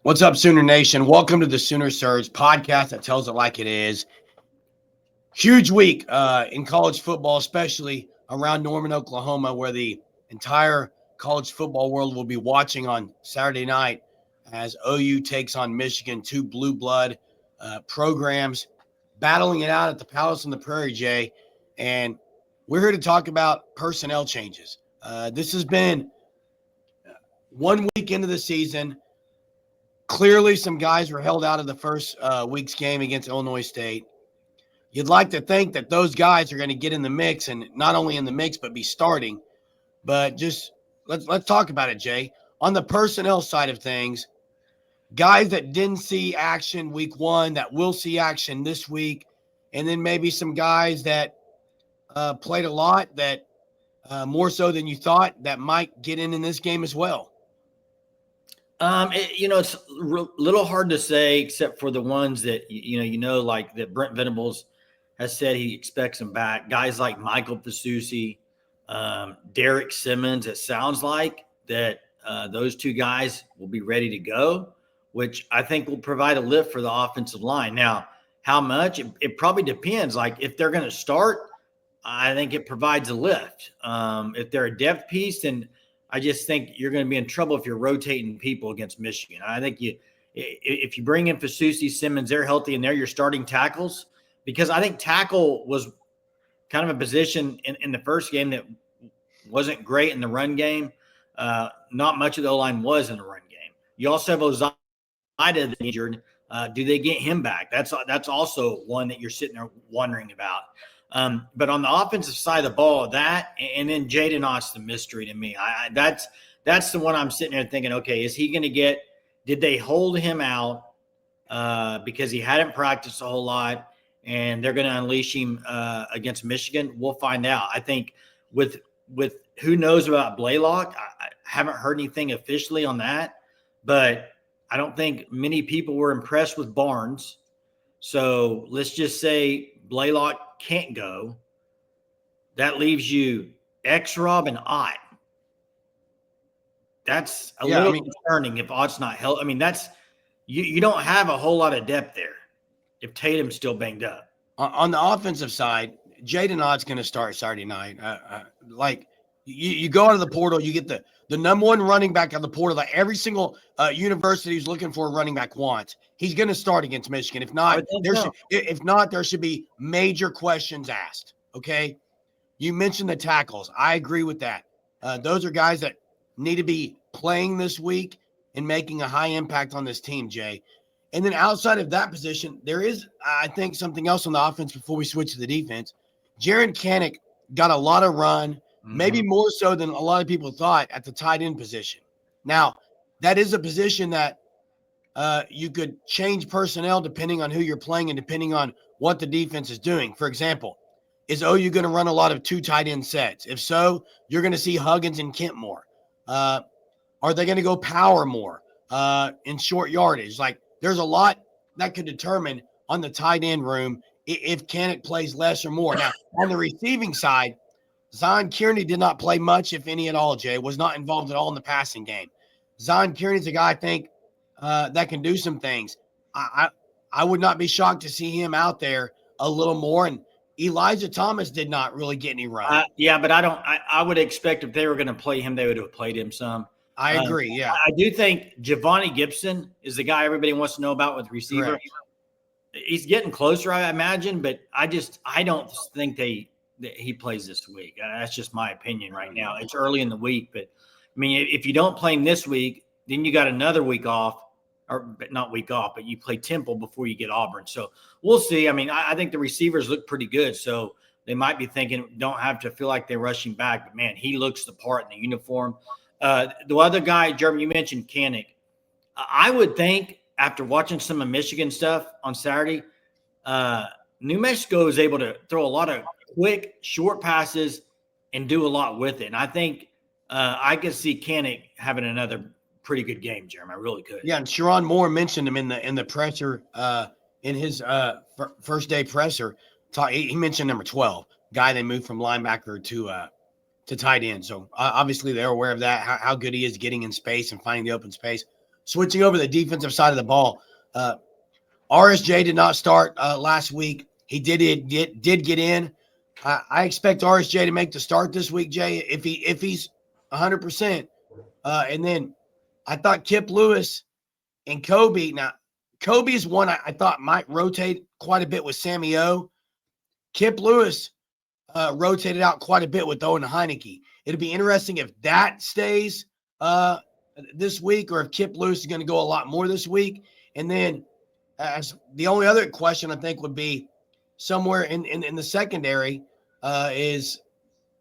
What's up, Sooner Nation? Welcome to the Sooner Surge podcast that tells it like it is. Huge week in college football, especially around Norman, Oklahoma, where the entire college football world will be watching on Saturday night as OU takes on Michigan, two blue blood programs battling it out at the Palace on the Prairie, Jay. And we're here to talk about personnel changes. This has been 1 week into the season. Clearly, some guys were held out of the first week's game against Illinois State. You'd like to think that those guys are going to get in the mix, and not only in the mix, but be starting. But just let's talk about it, Jay. On the personnel side of things, guys that didn't see action week one that will see action this week, and then maybe some guys that played a lot that more so than you thought that might get in this game as well. It's a little hard to say, except for the ones that like that Brent Venables has said he expects them back. Guys like Michael Fasusi, Derek Simmons. It sounds like that those two guys will be ready to go, which I think will provide a lift for the offensive line. Now, how much? It probably depends. Like if they're going to start, I think it provides a lift. If they're a depth piece, then I just think you're going to be in trouble if you're rotating people against Michigan. I think if you bring in Fasusi, Simmons, they're healthy and they're your starting tackles, because I think tackle was kind of a position in the first game that wasn't great in the run game. Not much of the O-line was in the run game. You also have Ozida injured. Do they get him back? That's also one that you're sitting there wondering about. But on the offensive side of the ball, that and then Jaden Ott's the mystery to me. That's the one I'm sitting there thinking, okay, is he going to get? Did they hold him out because he hadn't practiced a whole lot, and they're going to unleash him against Michigan? We'll find out. I think with who knows about Blaylock, I haven't heard anything officially on that, but I don't think many people were impressed with Barnes. So let's just say Blaylock can't go. That leaves you X-Rob and Ott. That's a little concerning if Ott's not healthy. I mean, that's you don't have a whole lot of depth there if Tatum's still banged up. On the offensive side, Jaden Ott's going to start Saturday night. You go out of the portal, you get the number one running back on the portal that every single university who's looking for a running back wants. He's going to start against Michigan. If not, there should be major questions asked. Okay, you mentioned the tackles. I agree with that. Those are guys that need to be playing this week and making a high impact on this team, Jay. And then outside of that position, there is, I think, something else on the offense before we switch to the defense. Jaron Kanak got a lot of run. Maybe more so than a lot of people thought at the tight end position. Now, that is a position that you could change personnel depending on who you're playing and depending on what the defense is doing. For example, is OU going to run a lot of two tight end sets? If so, you're going to see Huggins and Kent more. Are they going to go power more in short yardage? Like, there's a lot that could determine on the tight end room if Kanak plays less or more. Now, on the receiving side, Zion Kearney did not play much, if any at all, Jay. Was not involved at all in the passing game. Zion Kearney's a guy I think that can do some things. I would not be shocked to see him out there a little more. And Elijah Thomas did not really get any run. But I would expect if they were going to play him, they would have played him some. I agree, yeah. I do think Javonte Gibson is the guy everybody wants to know about with receiver. Correct. He's getting closer, I imagine, but I don't think he plays this week. That's just my opinion right now. It's early in the week, but I mean, if you don't play him this week, then you got another week off, but not week off, but you play Temple before you get Auburn. So we'll see. I mean, I think the receivers look pretty good, so they might be thinking don't have to feel like they're rushing back. But man, he looks the part in the uniform. The other guy, Jeremy, you mentioned Kanak. I would think after watching some of Michigan stuff on Saturday, New Mexico is able to throw a lot of quick, short passes and do a lot with it. And I think I could see Kanak having another pretty good game, Jeremy. I really could. Yeah, and Sharon Moore mentioned him in the presser in his first day presser. He mentioned number 12, guy they moved from linebacker to tight end. So obviously they're aware of that, how good he is getting in space and finding the open space. switching over to the defensive side of the ball, RSJ did not start last week. He did get in. I expect RSJ to make the start this week, Jay, if he's 100%. And then I thought Kip Lewis and Kobe. Now, Kobe's one I thought might rotate quite a bit with Sammy O. Kip Lewis rotated out quite a bit with Owen Heineke. It'll be interesting if that stays this week or if Kip Lewis is going to go a lot more this week. And then as the only other question I think would be somewhere in the secondary is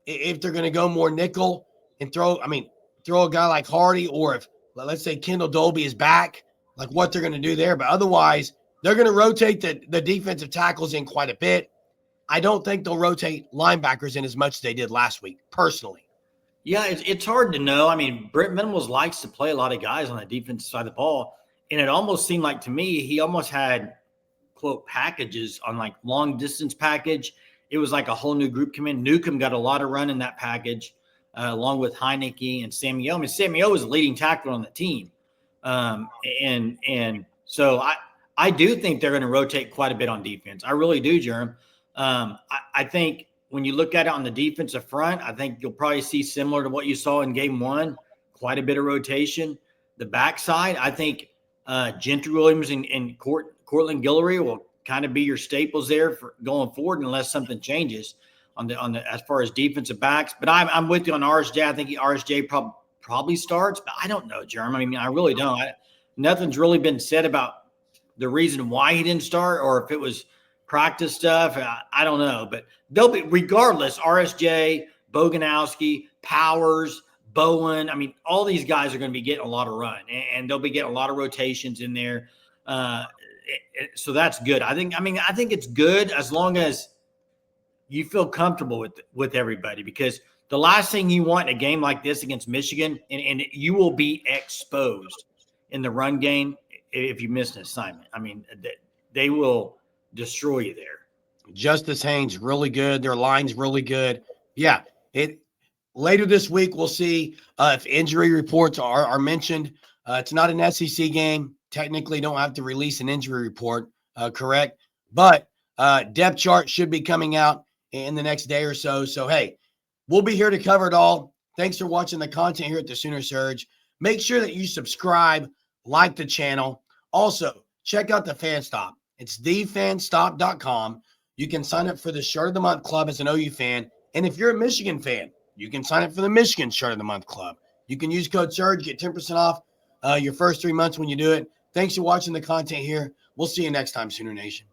if they're going to go more nickel and throw a guy like Hardy, or if, let's say, Kendall Dolby is back, like what they're going to do there. But otherwise, they're going to rotate the defensive tackles in quite a bit. I don't think they'll rotate linebackers in as much as they did last week, personally. Yeah, it's hard to know. I mean, Brent Venables likes to play a lot of guys on the defensive side of the ball. And it almost seemed like to me, he almost had, quote, packages on like long distance package. It was like a whole new group come in. Newcomb got a lot of run in that package, along with Heineke and Sammy O. I mean, Sammy O was the leading tackler on the team. And so I do think they're going to rotate quite a bit on defense. I really do, Jerem. I think when you look at it on the defensive front, I think you'll probably see similar to what you saw in game one, quite a bit of rotation. The backside, I think Gentry Williams and Cortland Guillory will kind of be your staples there for going forward unless something changes on the as far as defensive backs. But I'm with you on RSJ. I think RSJ probably starts, but I don't know, Jeremy. I mean, I really don't. Nothing's really been said about the reason why he didn't start or if it was practice stuff. I don't know, but they'll be, regardless, RSJ, Boganowski, Powers, Bowen. I mean, all these guys are going to be getting a lot of run, and they'll be getting a lot of rotations in there. So that's good. I think it's good as long as you feel comfortable with everybody, because the last thing you want in a game like this against Michigan, and you will be exposed in the run game if you miss an assignment. I mean, they will destroy you there. Justice Haynes, really good. Their line's really good. Yeah. Later this week, we'll see if injury reports are mentioned. It's not an SEC game. Technically, don't have to release an injury report, correct? But depth chart should be coming out in the next day or so. So, hey, we'll be here to cover it all. Thanks for watching the content here at the Sooner Surge. Make sure that you subscribe, like the channel. Also, check out the Fan Stop. It's thefanstop.com. You can sign up for the Shirt of the Month Club as an OU fan. And if you're a Michigan fan, you can sign up for the Michigan Shirt of the Month Club. You can use code SURGE, get 10% off your first 3 months when you do it. Thanks for watching the content here. We'll see you next time, Sooner Nation.